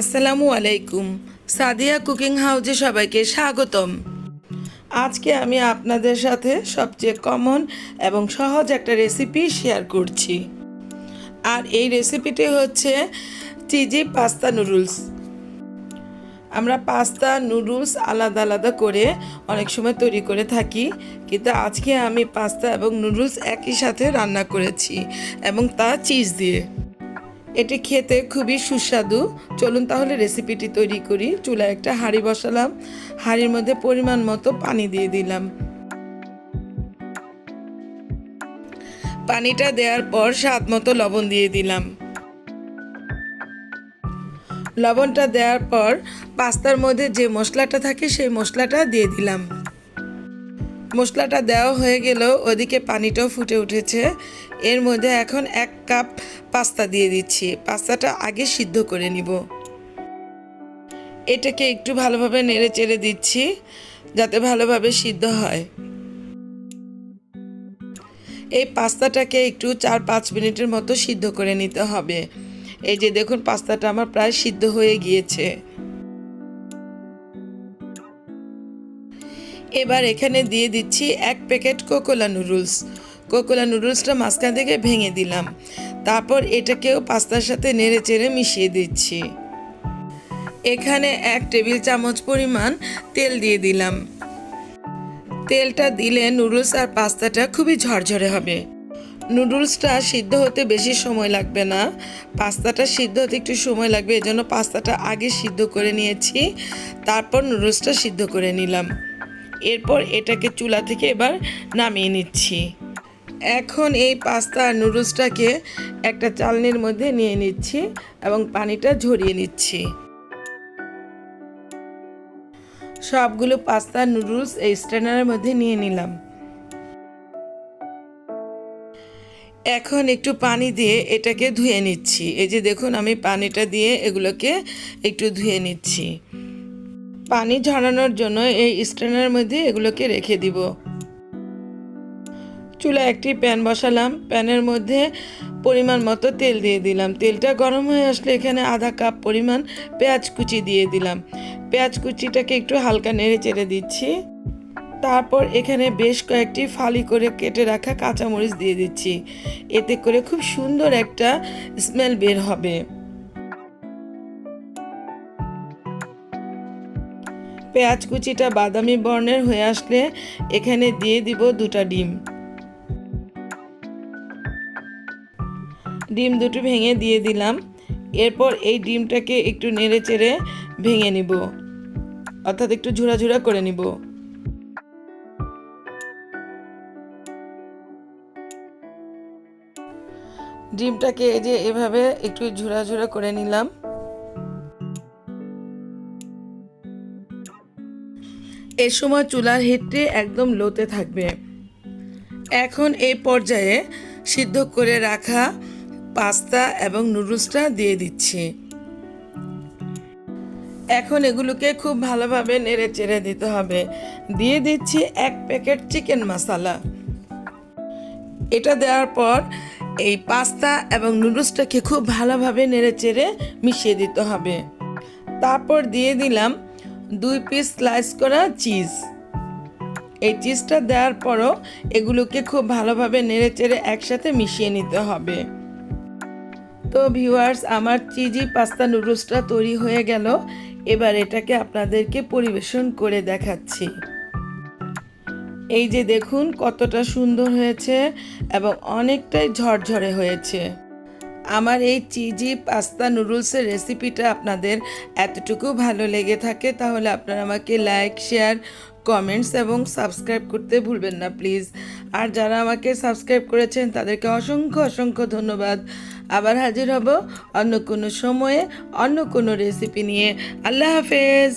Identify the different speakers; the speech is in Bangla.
Speaker 1: আসসালামু আলাইকুম। সাদিয়া কুকিং হাউজে সবাইকে স্বাগতম। আজকে আমি আপনাদের সাথে সবচেয়ে কমন এবং সহজ একটা রেসিপি শেয়ার করছি। আর এই রেসিপিটি হচ্ছে চিজি পাস্তা নুডলস। আমরা পাস্তা নুডলস আলাদা আলাদা করে অনেক সময় তৈরি করে থাকি, কিন্তু আজকে আমি পাস্তা এবং নুডলস একই সাথে রান্না করেছি এবং তা চিজ দিয়ে। এটি খেতে খুবই সুস্বাদু। চলুন তাহলে রেসিপিটি তৈরি করি। চুলায় একটা হাঁড়ি বসালাম, হাঁড়ির মধ্যে পরিমাণ মতো পানি দিয়ে দিলাম। পানিটা দেওয়ার পর স্বাদ মতো লবণ দিয়ে দিলাম। লবণটা দেওয়ার পর পাস্তার মধ্যে যে মশলাটা থাকে সেই মশলাটা দিয়ে দিলাম। মশলাটা দেওয়া হয়ে গেল, ওদিকে পানিটাও ফুটে উঠেছে। এর মধ্যে এখন 1 কাপ পাস্তা দিয়ে দিচ্ছি। পাস্তাটা আগে সিদ্ধ করে নিব। এটাকে একটু ভালোভাবে নেড়ে চেড়ে দিচ্ছি যাতে ভালোভাবে সিদ্ধ হয়। এই পাস্তাটাকে একটু 4-5 মিনিটের মতো সিদ্ধ করে নিতে হবে। এই যে দেখুন, পাস্তাটা আমার প্রায় সিদ্ধ হয়ে গিয়েছে। এবার এখানে দিয়ে দিচ্ছি 1 প্যাকেট কোকোলা নুডলস। কোকোলা নুডলসটা মাঝখান থেকে ভেঙে দিলাম। তারপর এটাকেও পাস্তার সাথে নেড়ে চেড়ে মিশিয়ে দিচ্ছি। এখানে 1 টেবিল চামচ পরিমাণ তেল দিয়ে দিলাম। তেলটা দিলে নুডলস আর পাস্তাটা খুবই ঝরঝরে হবে। নুডলসটা সিদ্ধ হতে বেশি সময় লাগবে না, পাস্তাটা সিদ্ধ হতে একটু সময় লাগবে। এজন্য পাস্তাটা আগে সিদ্ধ করে নিয়েছি, তারপর নুডলসটা সিদ্ধ করে নিলাম। এরপর এটাকে চুলা থেকে এবার নামিয়ে নিচ্ছি। এখন এই পাস্তা আর নুডলসটাকে একটা চালনির মধ্যে নিয়ে নিচ্ছি এবং পানিটা ঝরিয়ে নিচ্ছি। সবগুলো পাস্তা নুডলস এই স্ট্রেনারের মধ্যে নিয়ে নিলাম। এখন একটু পানি দিয়ে এটাকে ধুয়ে নিচ্ছি। এই যে দেখুন, আমি পানিটা দিয়ে এগুলোকে একটু ধুয়ে নিচ্ছি। পানি ঝরানোর জন্য এই স্ট্রেনারের মধ্যে এগুলোকে রেখে দিব। চুলায় একটি প্যান বসালাম। প্যানের মধ্যে পরিমাণ মতো তেল দিয়ে দিলাম। তেলটা গরম হয়ে আসলে এখানে আধা কাপ পরিমাণ পেঁয়াজ কুচি দিয়ে দিলাম। পেঁয়াজ কুচিটাকে একটু হালকা নেড়ে চেড়ে দিচ্ছি। তারপর এখানে বেশ কয়েকটি ফালি করে কেটে রাখা কাঁচামরিচ দিয়ে দিচ্ছি। এতে করে খুব সুন্দর একটা স্মেল বের হবে। পেঁয়াজ কুচিটা বাদামি বর্ণের হয়ে আসলে এখানে দিয়ে দিব 2টা ডিম। ডিম দুটো ভেঙে দিয়ে দিলাম। এরপর এই ডিমটাকে একটু নেড়ে চেড়ে ভেঙে নিব, অর্থাৎ একটু ঝুরা ঝুরা করে নিব। ডিমটাকে এই যে এভাবে একটু ঝুরা ঝুরা করে নিলাম। এই সময় চুলার হিটটি একদম লোতে থাকবে। এখন এই পর্যায়ে সিদ্ধ করে রাখা পাস্তা এবং নুডলসটা দিয়ে দিচ্ছি। এখন এগুলোকে খুব ভালোভাবে নেড়ে চেড়ে দিতে হবে। দিয়ে দিচ্ছি 1 প্যাকেট চিকেন মশলা। এটা দেওয়ার পর এই পাস্তা এবং নুডলসটাকে খুব ভালোভাবে নেড়ে চেড়ে মিশিয়ে দিতে হবে। তারপর দিয়ে দিলাম 2 পিস স্লাইস করা চিজ। এই চিজটা দেওয়ার পরও এগুলোকে খুব ভালোভাবে নেড়ে চেড়ে একসাথে মিশিয়ে নিতে হবে। তো ভিউয়ার্স, আমার চিজি পাস্তা নুডলসটা তৈরি হয়ে গেল। এবার এটাকে আপনাদেরকে পরিবেশন করে দেখাচ্ছি। এই যে দেখুন কতটা সুন্দর হয়েছে এবং অনেকটাই ঝরঝরে হয়েছে। আমার এই চিজি পাস্তা নুডলসের রেসিপিটা আপনাদের এতটুকু ভালো লেগে থাকে তাহলে আপনারা আমাকে লাইক, শেয়ার, কমেন্টস এবং সাবস্ক্রাইব করতে ভুলবেন না প্লিজ। আর যারা আমাকে সাবস্ক্রাইব করেছেন তাদেরকে অসংখ্য অসংখ্য ধন্যবাদ। আবার হাজির হব অন্য কোনো সময়ে অন্য কোনো রেসিপি নিয়ে। আল্লাহ হাফেজ।